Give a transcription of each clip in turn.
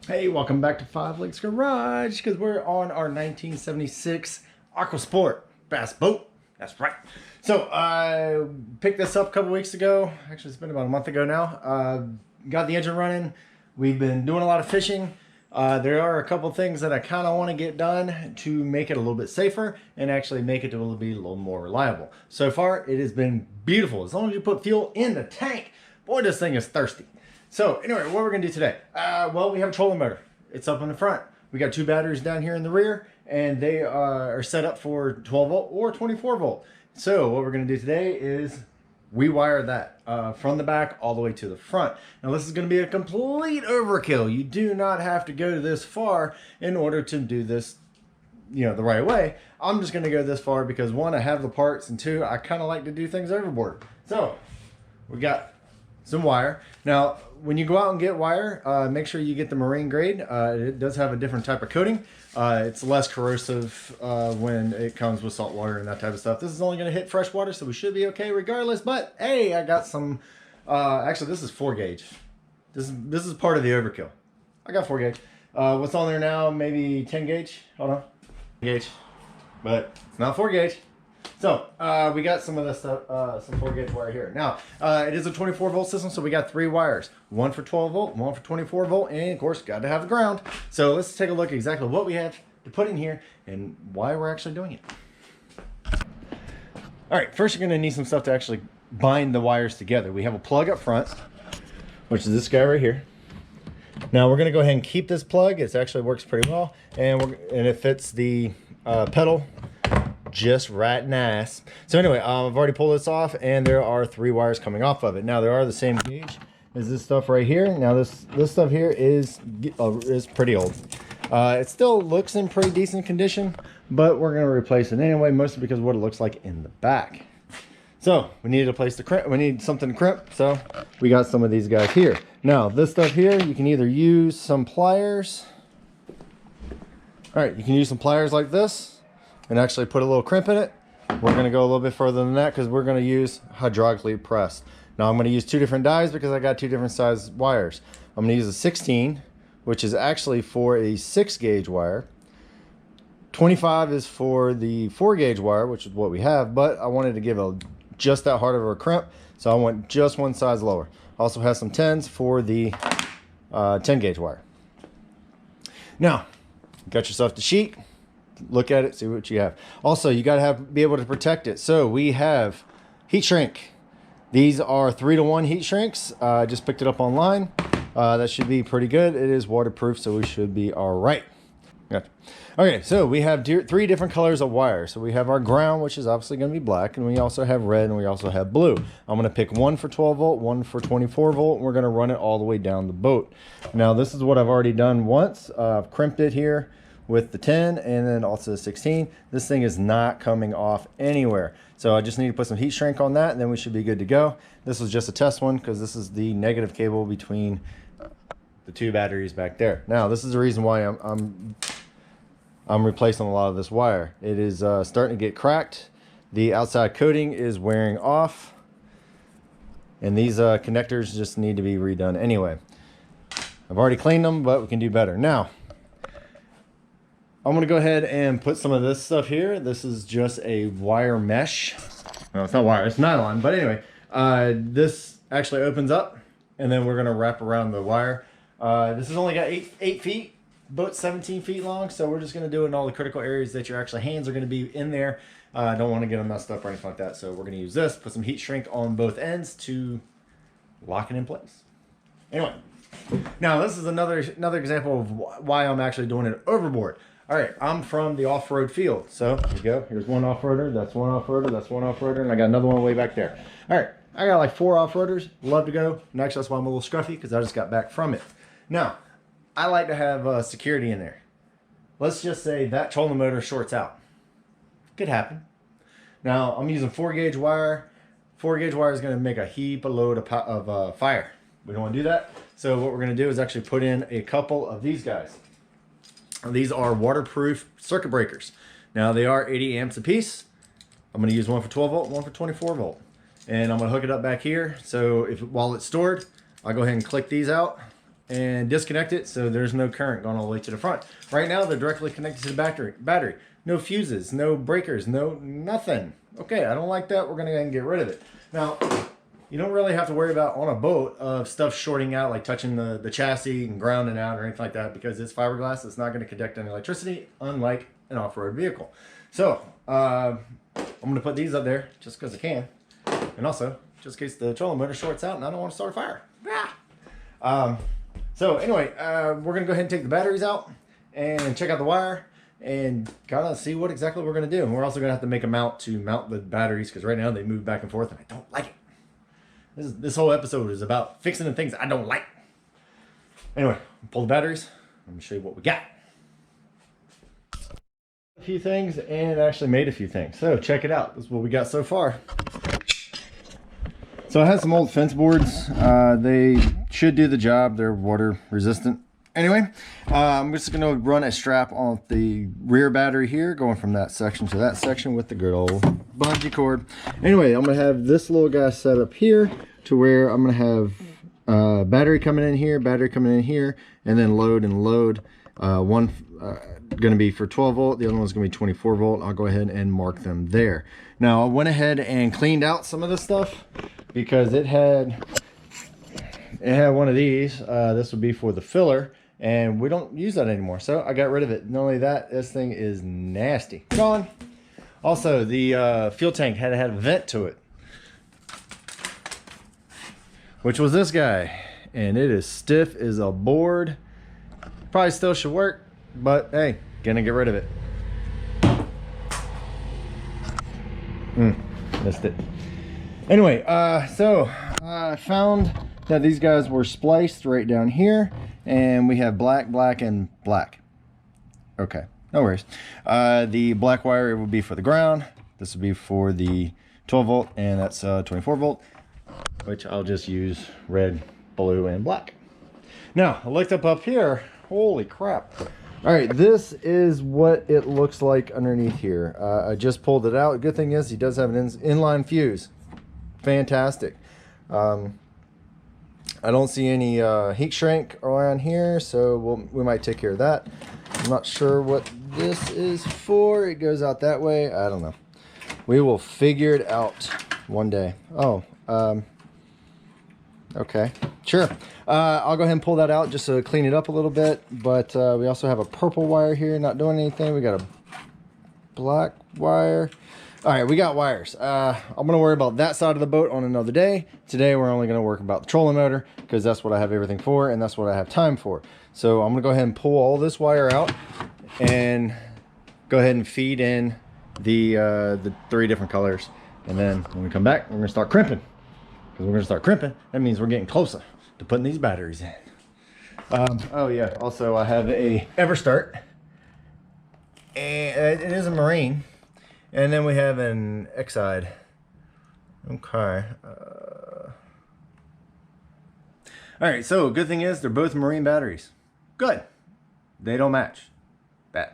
Hey, welcome back to Five Lakes Garage, because we're on our 1976 AquaSport bass boat. That's right. So I picked this up a couple weeks ago. Actually, it's been about a month ago now. Got the engine running. We've been doing a lot of fishing. There are a couple things that I kind of want to get done to make it a little bit safer and actually make it to be a little more reliable. So far, it has been beautiful. As long as you put fuel in the tank, boy, this thing is thirsty. So anyway, what we're gonna do today? Well, we have a trolling motor. It's up in the front. We got two batteries down here in the rear, and they are set up for 12 volt or 24 volt. So what we're gonna do today is we wire that from the back all the way to the front. Now this is gonna be a complete overkill. You do not have to go this far in order to do this, the right way. I'm just gonna go this far because one, I have the parts, and two, I kind of like to do things overboard. So we got some wire. Now, when you go out and get wire, make sure you get the marine grade. It does have a different type of coating. It's less corrosive when it comes with salt water and that type of stuff. This is only going to hit fresh water, so we should be okay regardless. But hey, I got some. Actually, this is 4 gauge. This is part of the overkill. I got 4 gauge. What's on there now? Maybe 10 gauge. Hold on, gauge, but it's not 4 gauge. So we got some of this stuff, some 4 gauge wire here. Now it is a 24 volt system, so we got 3 wires, one for 12 volt, one for 24 volt, and of course got to have the ground. So let's take a look at exactly what we have to put in here and why we're actually doing it. All right, first you're going to need some stuff to actually bind the wires together. We have a plug up front, which is this guy right here. Now we're going to go ahead and keep this plug. It actually works pretty well, and it fits the pedal just right nice. So anyway, I've already pulled this off, and there are 3 wires coming off of it. Now there are the same gauge as this stuff right here. Now this stuff here is pretty old. It still looks in pretty decent condition, but we're going to replace it anyway, mostly because of what it looks like in the back. So we need a place to crimp. We need something to crimp, so we got some of these guys here. Now this stuff here, you can either use some pliers. All right, you can use some pliers like this and actually put a little crimp in it. We're going to go a little bit further than that because we're going to use hydraulically pressed. Now I'm going to use 2 different dies because I got 2 different size wires. I'm going to use a 16, which is actually for a 6 gauge wire. 25 is for the 4 gauge wire, which is what we have, but I wanted to give just that hard of a crimp, so I went just one size lower. Also has some 10s for the 10 gauge wire. Now, got yourself the sheet. Look at it, see what you have. Also, you got to be able to protect it. So we have heat shrink. These are 3-to-1 heat shrinks. I just picked it up online. That should be pretty good. It is waterproof, so we should be all right. Gotcha. Okay, so we have 3 different colors of wire. So we have our ground, which is obviously going to be black, and we also have red, and we also have blue. I'm going to pick one for 12 volt, one for 24 volt, and we're going to run it all the way down the boat. Now, this is what I've already done once. I've crimped it here with the 10 and then also the 16. This thing is not coming off anywhere. So I just need to put some heat shrink on that, and then we should be good to go. This was just a test one because this is the negative cable between the 2 batteries back there. Now this is the reason why I'm replacing a lot of this wire. It is starting to get cracked. The outside coating is wearing off, and these connectors just need to be redone anyway. I've already cleaned them, but we can do better. Now I'm going to go ahead and put some of this stuff here. This is just a wire mesh. No, it's not wire, it's nylon. But anyway, this actually opens up, and then we're going to wrap around the wire. This has only got 8 feet, boat's 17 feet long, so we're just going to do it in all the critical areas that your actual hands are going to be in there. I don't want to get them messed up or anything like that, so we're going to use this, put some heat shrink on both ends to lock it in place. Anyway, now this is another example of why I'm actually doing it overboard. All right, I'm from the off-road field. So here we go. Here's one off-roader, that's one off-roader, that's one off-roader, and I got another one way back there. All right, I got like 4 off-roaders. Love to go. And actually, that's why I'm a little scruffy, because I just got back from it. Now, I like to have security in there. Let's just say that trolling motor shorts out. Could happen. Now, I'm using 4 gauge wire. 4 gauge wire is going to make a heap of load of fire. We don't want to do that. So what we're going to do is actually put in a couple of these guys. These are waterproof circuit breakers. Now they are 80 amps a piece. I'm going to use one for 12 volt, one for 24 volt. And I'm going to hook it up back here. So while it's stored, I'll go ahead and click these out and disconnect it so there's no current going all the way to the front. Right now they're directly connected to the battery. No fuses, no breakers, no nothing. Okay, I don't like that. We're gonna go ahead and get rid of it. Now, you don't really have to worry about on a boat of stuff shorting out, like touching the chassis and grounding out or anything like that, because it's fiberglass. It's not going to conduct any electricity, unlike an off-road vehicle. So I'm going to put these up there just because I can, and also just in case the trolling motor shorts out and I don't want to start a fire. So anyway, we're going to go ahead and take the batteries out and check out the wire and kind of see what exactly we're going to do. And we're also going to have to make a mount to mount the batteries, because right now they move back and forth and I don't like it. This whole episode is about fixing the things I don't like. Anyway, pull the batteries. Let me show you what we got. A few things, and actually made a few things. So check it out. This is what we got so far. So I have some old fence boards. They should do the job. They're water resistant. Anyway, I'm just going to run a strap on the rear battery here, going from that section to that section with the good old bungee cord. Anyway, I'm going to have this little guy set up here to where I'm going to have battery coming in here, and then load and load. One going to be for 12 volt, the other one's going to be 24 volt. I'll go ahead and mark them there. Now, I went ahead and cleaned out some of this stuff because it had one of these. This would be for the filler. And we don't use that anymore, so I got rid of it. Not only that, this thing is nasty. Gone. Also, the fuel tank had a vent to it, which was this guy, and it is stiff as a board. Probably still should work, but hey, gonna get rid of it. Missed it. Anyway, so I found that these guys were spliced right down here. And we have black, black, and black. Okay, no worries. The black wire will be for the ground. This will be for the 12 volt, and that's 24 volt, which I'll just use red, blue, and black. Now, I looked up here. Holy crap. All right, this is what it looks like underneath here. I just pulled it out. Good thing is he does have an inline fuse. Fantastic. I don't see any heat shrink around here, so we might take care of that. I'm not sure what this is for. It goes out that way. I don't know. We will figure it out one day. Oh, okay, sure. I'll go ahead and pull that out just to clean it up a little bit. But we also have a purple wire here, not doing anything. We got a black wire. All right, we got wires. I'm gonna worry about that side of the boat on another day. Today, we're only gonna work about the trolling motor because that's what I have everything for and that's what I have time for. So I'm gonna go ahead and pull all this wire out and go ahead and feed in the 3 different colors. And then when we come back, we're gonna start crimping. Because we're gonna start crimping, that means we're getting closer to putting these batteries in. Oh yeah, also I have a Everstart. And it is a Marine. And then we have an Exide. Okay. All right, so good thing is they're both Marine batteries. Good. They don't match. Bad.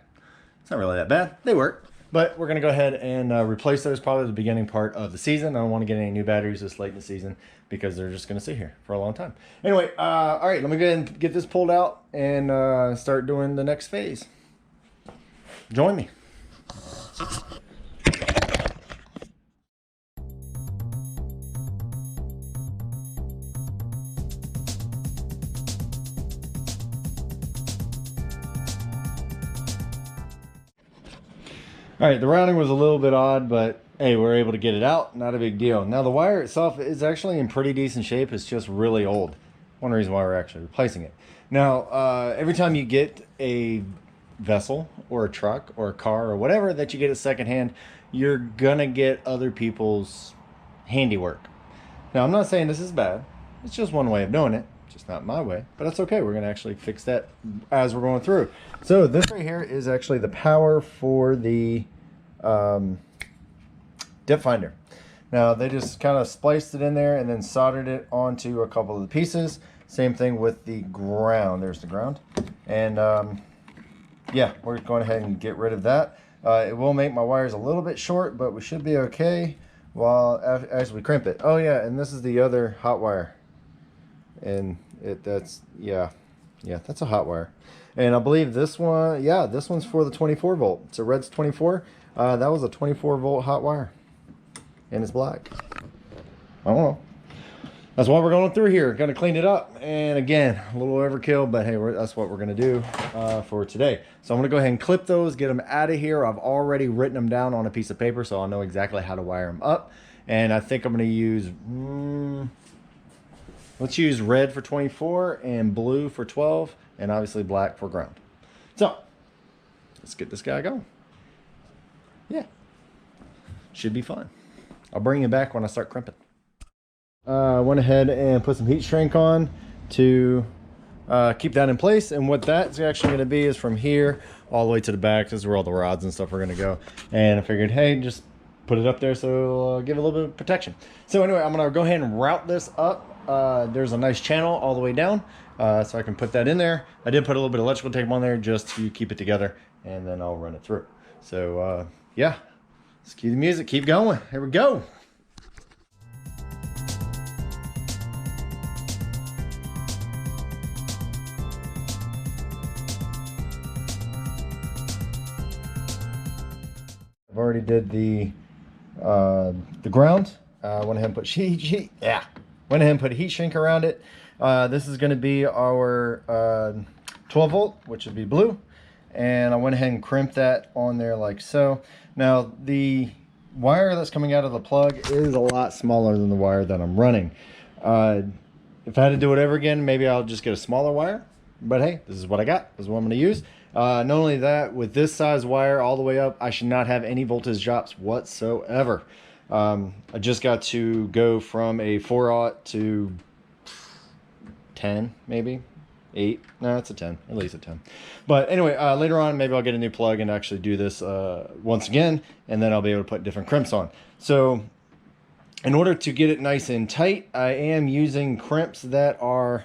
It's not really that bad. They work. But we're going to go ahead and replace those probably at the beginning part of the season. I don't want to get any new batteries this late in the season because they're just going to sit here for a long time. Anyway, all right, let me go ahead and get this pulled out and start doing the next phase. Join me. All right, the routing was a little bit odd, but hey, we're able to get it out. Not a big deal. Now the wire itself is actually in pretty decent shape. It's just really old. One reason why we're actually replacing it. Now, every time you get a vessel or a truck or a car or whatever that you get at secondhand, you're gonna get other people's handiwork. Now, I'm not saying this is bad. It's just one way of doing it. Just not my way, but that's okay. We're gonna actually fix that as we're going through. So this right here is actually the power for the dip finder. Now they just kind of spliced it in there and then soldered it onto a couple of the pieces. Same thing with the ground. There's the ground. And yeah, we're going ahead and get rid of that. It will make my wires a little bit short, but we should be okay while as we crimp it. Oh yeah, and this is the other hot wire. And That's that's a hot wire. And I believe this one, yeah, this one's for the 24 volt. So red's 24. That was a 24 volt hot wire, and it's black. I don't know. That's what we're going through here. Gonna clean it up, and again, a little overkill, but hey, that's what we're gonna do for today. So I'm gonna go ahead and clip those, get them out of here. I've already written them down on a piece of paper, so I'll know exactly how to wire them up. And I think I'm gonna use, let's use red for 24 and blue for 12, and obviously black for ground. So let's get this guy going. Yeah, should be fun. I'll bring you back when I start crimping. Went ahead and put some heat shrink on to keep that in place, and what that's actually going to be is from here all the way to the back. This is where all the rods and stuff are going to go, and I figured, hey, just put it up there so it'll give it a little bit of protection. So anyway, I'm going to go ahead and route this up. There's a nice channel all the way down, so I can put that in there. I did put a little bit of electrical tape on there just to keep it together, and then I'll run it through. So yeah, let's cue the music, keep going. Here we go. I've already did the ground. Went ahead and put went ahead and put heat shrink around it. This is going to be our 12 volt, which would be blue, and I went ahead and crimped that on there like so. Now the wire that's coming out of the plug is a lot smaller than the wire that I'm running. If I had to do it ever again, maybe I'll just get a smaller wire, but hey, this is what I got. This is what I'm going to use. Not only that, with this size wire all the way up, I should not have any voltage drops whatsoever. I just got to go from a 4/0 to 10, maybe 8. No, it's a 10, at least a 10. But anyway, later on, maybe I'll get a new plug and actually do this once again, and then I'll be able to put different crimps on. So in order to get it nice and tight, I am using crimps that are,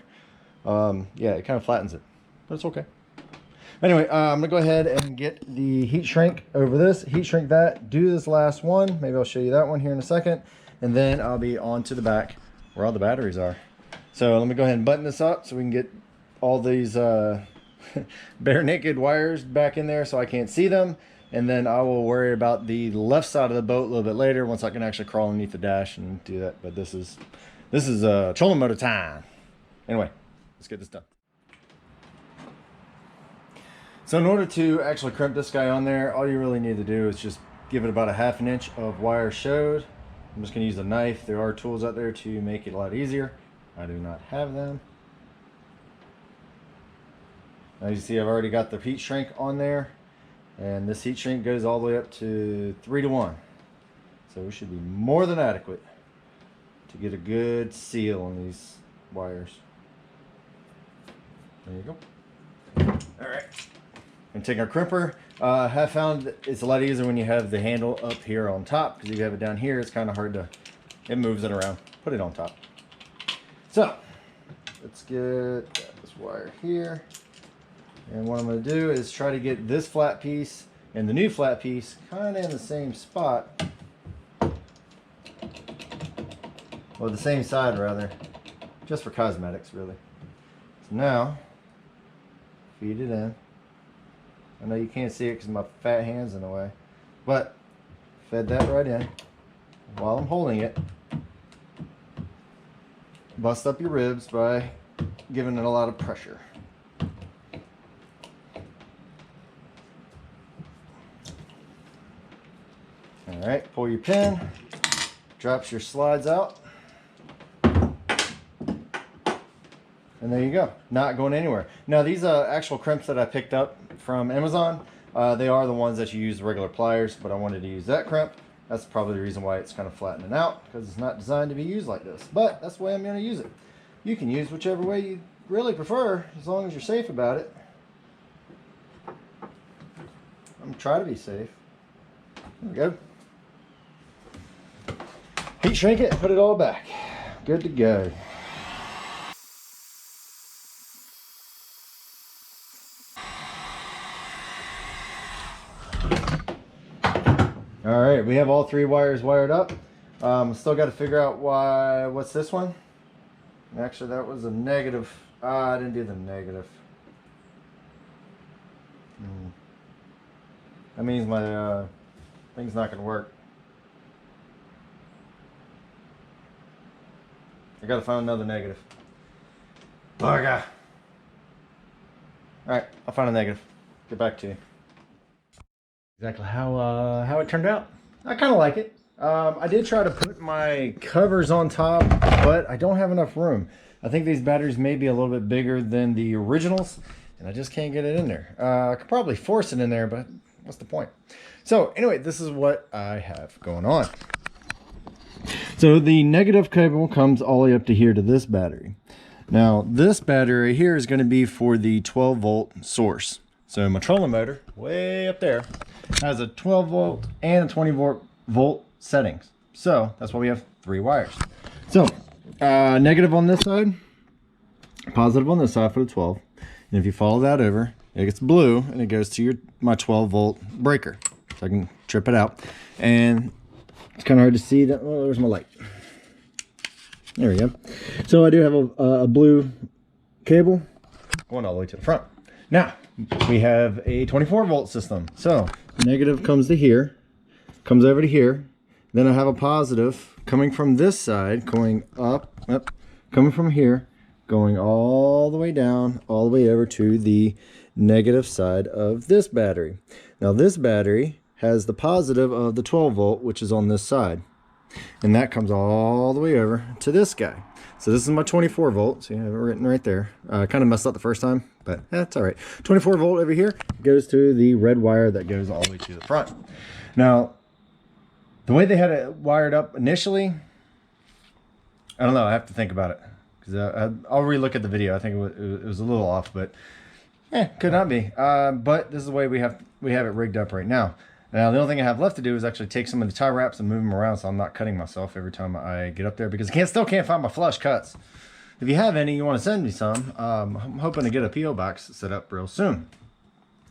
yeah, it kind of flattens it, but it's okay. Anyway, I'm gonna go ahead and get the heat shrink over this, heat shrink that, do this last one. Maybe I'll show you that one here in a second, and then I'll be on to the back where all the batteries are. So let me go ahead and button this up so we can get all these bare naked wires back in there so I can't see them, and then I will worry about the left side of the boat a little bit later once I can actually crawl underneath the dash and do that. But this is trolling motor time. Anyway, let's get this done. So in order to actually crimp this guy on there, all you really need to do is just give it about a ½ inch of wire showed. I'm just going to use a knife. There are tools out there to make it a lot easier. I do not have them. Now you see I've already got the heat shrink on there, and this heat shrink goes all the way up to 3:1. So we should be more than adequate to get a good seal on these wires. There you go. All right. And take our crimper. I have found it's a lot easier when you have the handle up here on top, because if you have it down here, it's kind of hard to, it moves it around. Put it on top. So let's get this wire here. And what I'm going to do is try to get this flat piece and the new flat piece kind of in the same spot. Or the same side rather. Just for cosmetics really. So now, feed it in. I know you can't see it because my fat hand's in the way, but fed that right in. While I'm holding it, bust up your ribs by giving it a lot of pressure. All right, pull your pin, drops your slides out, and there you go. Not going anywhere. Now these actual crimps that I picked up from Amazon, they are the ones that you use regular pliers, but I wanted to use that crimp. That's probably the reason why it's kind of flattening out, because it's not designed to be used like this, but that's the way I'm going to use it. You can use whichever way you really prefer, as long as you're safe about it. I'm going to try to be safe. There we go. Heat shrink it and put it all back. Good to go. All right, we have all 3 wires wired up. Still got to figure out what's this one. Actually, that was a negative I didn't do the negative. That means my thing's not going to work. I got to find another negative. Bugger. Alright, I'll find a negative. Get back to you. Exactly how it turned out. I kind of like it. I did try to put my covers on top, but I don't have enough room. I think these batteries may be a little bit bigger than the originals, and I just can't get it in there. I could probably force it in there, but what's the point? So anyway, this is what I have going on. So the negative cable comes all the way up to here to this battery. Now this battery right here is going to be for the 12 volt source. So my trolling motor way up there has a 12 volt and a 20 volt settings. So that's why we have 3 wires. So negative on this side, positive on this side for the 12. And if you follow that over, it gets blue and it goes to my 12 volt breaker. So I can trip it out. And it's kind of hard to see that. Oh, there's my light. There we go. So I do have a blue cable going all the way to the front. Now we have a 24 volt system. So negative comes to here, comes over to here. Then I have a positive coming from this side, going up, coming from here, going all the way down, all the way over to the negative side of this battery. Now this battery has the positive of the 12 volt, which is on this side. And that comes all the way over to this guy. So this is my 24 volt. So you have it written right there. I kind of messed up the first time, but that's all right. 24 volt over here goes to the red wire that goes all the way to the front. Now, the way they had it wired up initially, I don't know. I have to think about it because I'll relook at the video. I think it was a little off, but could not be. But this is the way we have it rigged up right now. Now, the only thing I have left to do is actually take some of the tie wraps and move them around so I'm not cutting myself every time I get up there because I still can't find my flush cuts. If you have any, you want to send me some, I'm hoping to get a P.O. box set up real soon.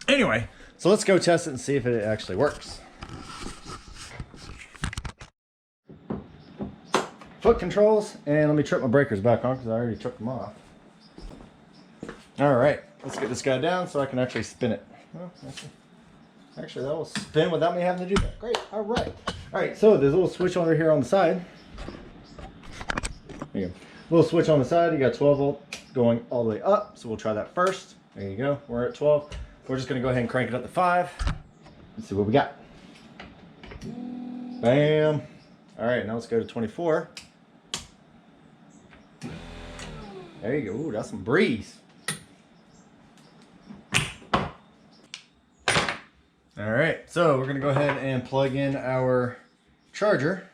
Anyway, so let's go test it and see if it actually works. Foot controls, and let me trip my breakers back on because I already took them off. All right, let's get this guy down so I can actually spin it. Well, actually, that will spin without me having to do that. Great. All right. All right. So there's a little switch over here on the side. There you go. Little switch on the side. You got 12 volt going all the way up. So we'll try that first. There you go. We're at 12. We're just going to go ahead and crank it up to 5. Let's see what we got. Bam. All right. Now let's go to 24. There you go. Ooh, that's some breeze. All right, so we're gonna go ahead and plug in our charger.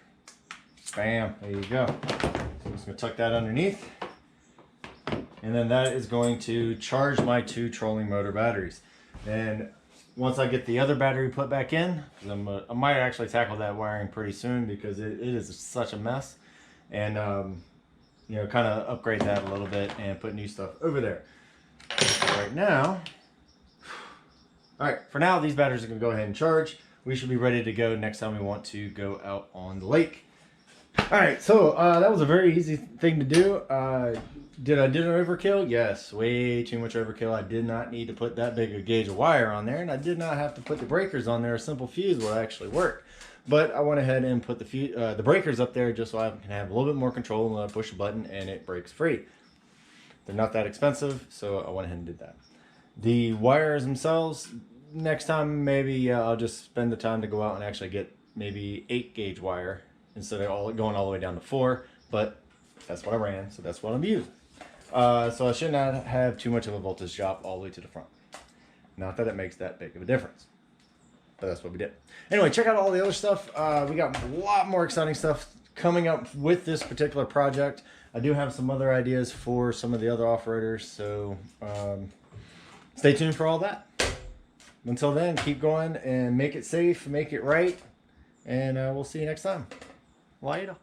Bam, there you go. So I'm just gonna tuck that underneath. And then that is going to charge my 2 trolling motor batteries. And once I get the other battery put back in, I might actually tackle that wiring pretty soon because it is such a mess. And you know, kind of upgrade that a little bit and put new stuff over there. So right now, all right, for now, these batteries are going to go ahead and charge. We should be ready to go next time we want to go out on the lake. All right, so that was a very easy thing to do. Did I do an overkill? Yes, way too much overkill. I did not need to put that big a gauge of wire on there, and I did not have to put the breakers on there. A simple fuse will actually work. But I went ahead and put the breakers up there just so I can have a little bit more control when I push a button and it breaks free. They're not that expensive, so I went ahead and did that. The wires themselves, next time maybe I'll just spend the time to go out and actually get maybe 8 gauge wire instead of going all the way down to 4, but that's what I ran, so that's what I'm using. So I should not have too much of a voltage drop all the way to the front. Not that it makes that big of a difference, but that's what we did. Anyway, check out all the other stuff. We got a lot more exciting stuff coming up with this particular project. I do have some other ideas for some of the other off-roaders, so stay tuned for all that. Until then, keep going and make it safe, make it right, and we'll see you next time. Later.